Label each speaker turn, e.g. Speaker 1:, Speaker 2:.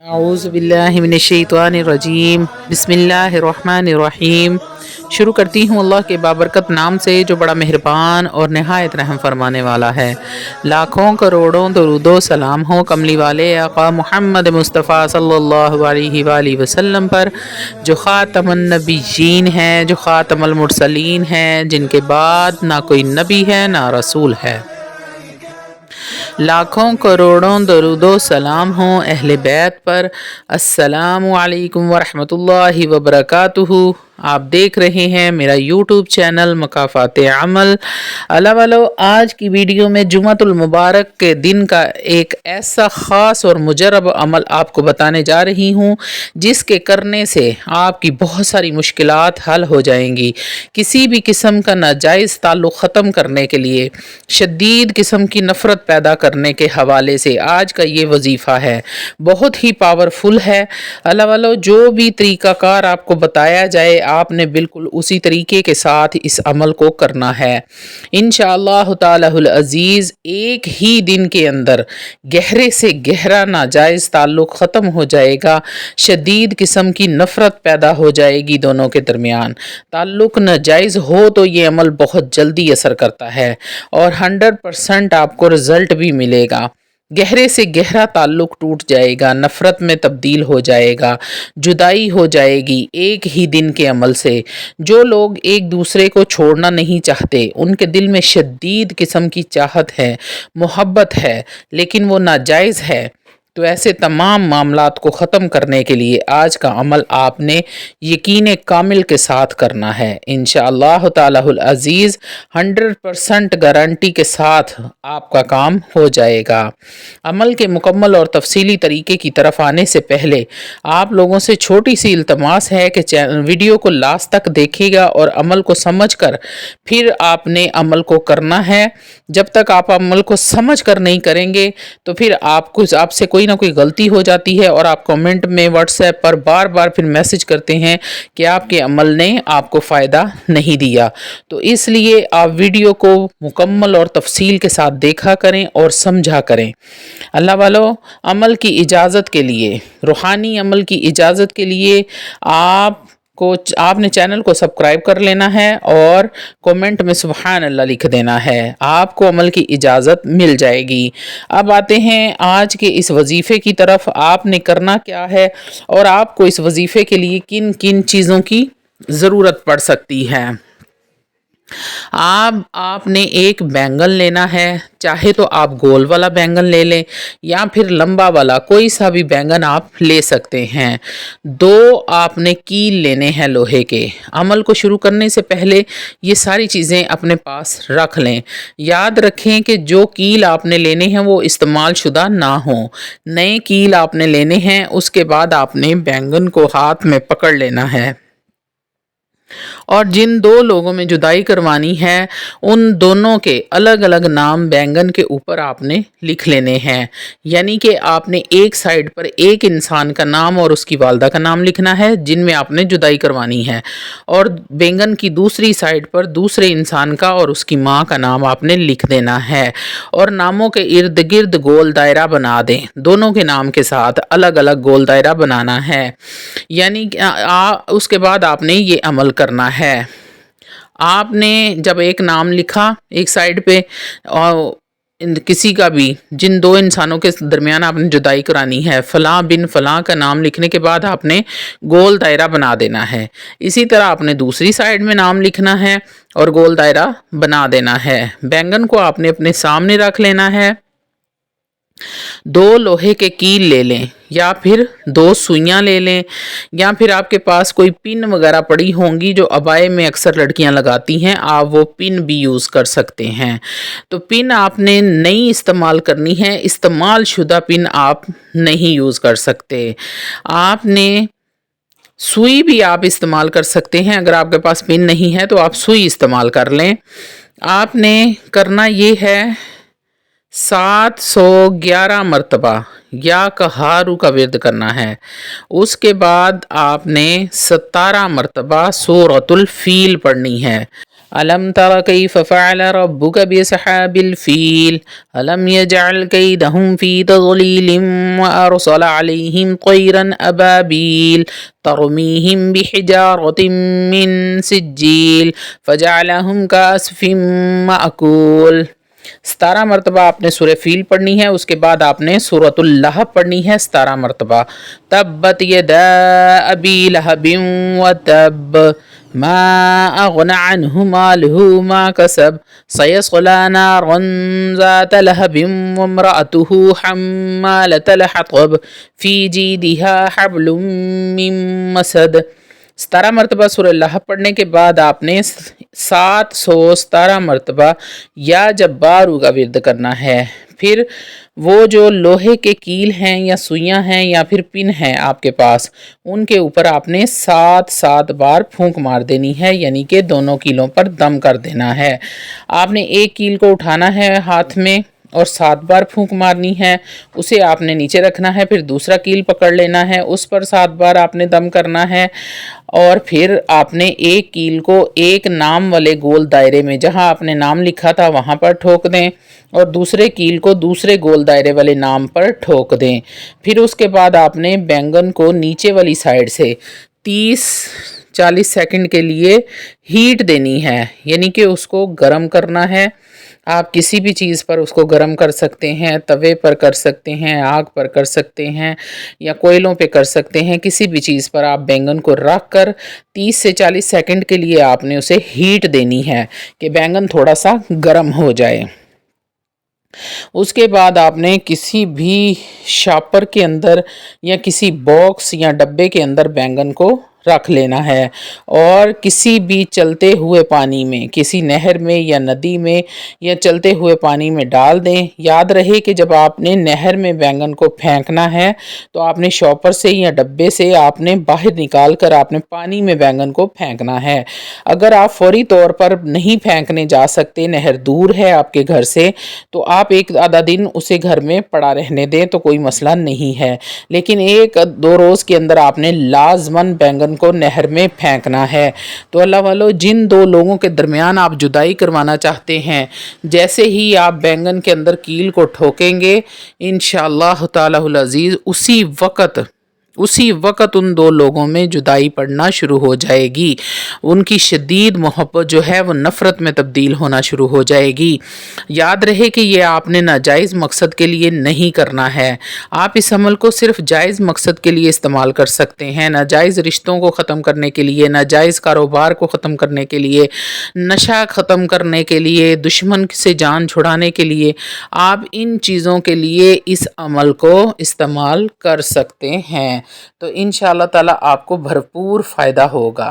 Speaker 1: अऊज़ु बिल्लाहि मिनश्शैतानिर्रजीम बिस्मिल्लाहिर्रहमानिर्रहीम। शुरू करती हूँ अल्लाह के बाबरकत नाम से जो बड़ा मेहरबान और नहायत रहम फरमाने वाला है। लाखों करोड़ों दरूदो सलाम हो कमली वाले आका मुहम्मद मुस्तफ़ा सल्लल्लाहु अलैहि वसल्लम पर, जो ख़ातमुन नबिय्यीन हैं, जो ख़ातमुल मुरसलीन हैं, जिनके बाद ना कोई नबी है ना रसूल है। लाखों करोड़ों दरूदो सलाम हो अहले बैत पर। अस्सलामु अलैकुम वरहमतुल्लाहि वबरकातुहू। आप देख रहे हैं मेरा यूट्यूब चैनल मकाफ़ाते अमल। अल्लाह वालो, आज की वीडियो में जुमातुल मुबारक के दिन का एक ऐसा ख़ास और मुजरब अमल आपको बताने जा रही हूँ जिसके करने से आपकी बहुत सारी मुश्किलात हल हो जाएंगी। किसी भी किस्म का नाजायज़ ताल्लुक़ ख़त्म करने के लिए, शदीद किस्म की नफ़रत पैदा करने के हवाले से आज का ये वजीफ़ा है, बहुत ही पावरफुल है। अल्लाह वालो, जो भी तरीक़ाकार आपको बताया जाए आपने बिल्कुल उसी तरीके के साथ इस अमल को करना है। इंशाअल्लाह तालाहुल अज़ीज़ एक ही दिन के अंदर गहरे से गहरा नाजायज़ ताल्लुक़ ख़त्म हो जाएगा। शदीद किस्म की नफ़रत पैदा हो जाएगी दोनों के दरमियान। ताल्लुक़ नाजायज़ हो तो ये अमल बहुत जल्दी असर करता है और 100% आपको रिज़ल्ट भी मिलेगा। गहरे से गहरा ताल्लुक़ टूट जाएगा, नफ़रत में तब्दील हो जाएगा, जुदाई हो जाएगी एक ही दिन के अमल से। जो लोग एक दूसरे को छोड़ना नहीं चाहते, उनके दिल में शदीद किस्म की चाहत है, मोहब्बत है, लेकिन वो नाजायज़ है। तो ऐसे तमाम मामलात को ख़त्म करने के लिए आज का अमल आपने यकीन कामिल के साथ करना है। इंशाअल्लाह तालाहुल अज़ीज़ 100% गारंटी के साथ आपका काम हो जाएगा। अमल के मुकम्मल और तफसीली तरीके की तरफ आने से पहले आप लोगों से छोटी सी इल्तमास है कि वीडियो को लास्ट तक देखिएगा और अमल को समझ कर फिर आपने अमल को करना है। जब तक आप अमल को समझ कर नहीं करेंगे तो फिर आपसे कोई ना कोई गलती हो जाती है और आप कमेंट में व्हाट्सएप पर बार बार फिर मैसेज करते हैं कि आपके अमल ने आपको फ़ायदा नहीं दिया। तो इसलिए आप वीडियो को मुकम्मल और तफसील के साथ देखा करें और समझा करें। अल्लाह वालों, अमल की इजाज़त के लिए, रूहानी अमल की इजाज़त के लिए आपने चैनल को सब्सक्राइब कर लेना है और कमेंट में सुभान अल्लाह लिख देना है। आपको अमल की इजाज़त मिल जाएगी। अब आते हैं आज के इस वजीफ़े की तरफ। आपने करना क्या है और आपको इस वजीफ़े के लिए किन किन चीज़ों की ज़रूरत पड़ सकती है। आपने एक बैंगन लेना है, चाहे तो आप गोल वाला बैंगन ले लें या फिर लंबा वाला, कोई सा भी बैंगन आप ले सकते हैं। 2 आपने कील लेने हैं लोहे के। अमल को शुरू करने से पहले ये सारी चीज़ें अपने पास रख लें। याद रखें कि जो कील आपने लेने हैं वो इस्तेमाल शुदा ना हो, नए कील आपने लेने हैं। उसके बाद आपने बैंगन को हाथ में पकड़ लेना है और जिन 2 लोगों में जुदाई करवानी है उन दोनों के अलग अलग नाम बैंगन के ऊपर आपने लिख लेने हैं। यानी कि आपने एक साइड पर एक इंसान का नाम और उसकी वालदा का नाम लिखना है जिनमें आपने जुदाई करवानी है, और बैंगन की दूसरी साइड पर दूसरे इंसान का और उसकी माँ का नाम आपने लिख देना है। और नामों के इर्द गिर्द गोल दायरा बना दें, दोनों के नाम के साथ अलग अलग गोल दायरा बनाना है। यानी उसके बाद आपने ये अमल करना है। आपने जब एक नाम लिखा एक साइड पे और किसी का भी, जिन 2 इंसानों के दरमियान आपने जुदाई करानी है, फ़लाँ बिन फ़लाँ का नाम लिखने के बाद आपने गोल दायरा बना देना है। इसी तरह आपने दूसरी साइड में नाम लिखना है और गोल दायरा बना देना है। बैंगन को आपने अपने सामने रख लेना है। 2 लोहे के कील ले लें या फिर 2 सुइयां ले लें, या फिर आपके पास कोई पिन वगैरह पड़ी होंगी जो अबाए में अक्सर लड़कियां लगाती हैं, आप वो पिन भी यूज़ कर सकते हैं। तो पिन आपने नई इस्तेमाल करनी है, इस्तेमाल शुदा पिन आप नहीं यूज़ कर सकते। आपने सुई भी आप इस्तेमाल कर सकते हैं, अगर आपके पास पिन नहीं है तो आप सुई इस्तेमाल कर लें। आपने करना ये है 711 मरतबा या कहारू का विर्द करना है। उसके बाद आपने 17 मरतबा सूरतुल फील पढ़नी है। ألم تر كيف فعل ربك بأصحاب الفيل ألم يجعل كيدهم في تضليل وأرسل عليهم طيرا أبابيل ترميهم بحجارة من سجيل فجعلهم كعصف مأكول. 17 مرتبہ آپ نے سورہ فیل پڑھنی ہے، اس کے بعد آپ نے سورۃ اللہب پڑھنی ہے 17 مرتبہ. تبت یدا ابی لہب وتب ما اغنى عنه ماله ما كسب سيصلى نارا ذات لهب وامرأته حمالة الحطب في جيدها حبل من مسد. 17 مرتبہ سورہ لہب پڑھنے کے بعد آپ نے 717 مرتبہ یا جبارو کا ورد کرنا ہے. پھر وہ جو لوہے کے کیل ہیں یا سوئیاں ہیں یا پھر پن ہیں آپ کے پاس، ان کے اوپر آپ نے 7 بار پھونک مار دینی ہے، یعنی کہ دونوں کیلوں پر دم کر دینا ہے. آپ نے ایک کیل کو اٹھانا ہے ہاتھ میں اور 7 بار پھونک مارنی ہے، اسے آپ نے نیچے رکھنا ہے، پھر دوسرا کیل پکڑ لینا ہے، اس پر 7 بار آپ نے دم کرنا ہے، اور پھر آپ نے ایک کیل کو ایک نام والے گول دائرے میں جہاں آپ نے نام لکھا تھا وہاں پر ٹھوک دیں، اور دوسرے کیل کو دوسرے گول دائرے والے نام پر ٹھوک دیں. پھر اس کے بعد آپ نے بینگن کو نیچے والی سائڈ سے 30-40 سیکنڈ کے لیے ہیٹ دینی ہے، یعنی کہ اس کو گرم کرنا ہے. آپ کسی بھی چیز پر اس کو گرم کر سکتے ہیں، توے پر کر سکتے ہیں، آگ پر کر سکتے ہیں یا کوئلوں پہ کر سکتے ہیں. کسی بھی چیز پر آپ بینگن کو رکھ کر 30 سے 40 سیکنڈ کے لیے آپ نے اسے ہیٹ دینی ہے کہ بینگن تھوڑا سا گرم ہو جائے. اس کے بعد آپ نے کسی بھی شاپر کے اندر یا کسی باکس یا ڈبے کے اندر بینگن کو رکھ لینا ہے، اور کسی بھی چلتے ہوئے پانی میں، کسی نہر میں یا ندی میں یا چلتے ہوئے پانی میں ڈال دیں. یاد رہے کہ جب آپ نے نہر میں بینگن کو پھینکنا ہے تو آپ نے شاپر سے یا ڈبے سے آپ نے باہر نکال کر آپ نے پانی میں بینگن کو پھینکنا ہے. اگر آپ فوری طور پر نہیں پھینکنے جا سکتے، نہر دور ہے آپ کے گھر سے، تو آپ ایک آدھا دن اسے گھر میں پڑا رہنے دیں تو کوئی مسئلہ نہیں ہے، لیکن 1-2 روز کے اندر آپ نے لازماً بینگن کو نہر میں پھینکنا ہے. تو اللہ والو، جن 2 لوگوں کے درمیان آپ جدائی کروانا چاہتے ہیں، جیسے ہی آپ بینگن کے اندر کیل کو ٹھوکیں گے انشاءاللہ تعالی العزیز اسی وقت ان 2 لوگوں میں جدائی پڑنا شروع ہو جائے گی. ان کی شدید محبت جو ہے وہ نفرت میں تبدیل ہونا شروع ہو جائے گی. یاد رہے کہ یہ آپ نے ناجائز مقصد کے لیے نہیں کرنا ہے. آپ اس عمل کو صرف جائز مقصد کے لیے استعمال کر سکتے ہیں، ناجائز رشتوں کو ختم کرنے کے لیے، ناجائز کاروبار کو ختم کرنے کے لیے، نشہ ختم کرنے کے لیے، دشمن سے جان چھڑانے کے لیے. آپ ان چیزوں کے لیے اس عمل کو استعمال کر سکتے ہیں. تو انشاءاللہ تعالی آپ کو بھرپور فائدہ ہوگا.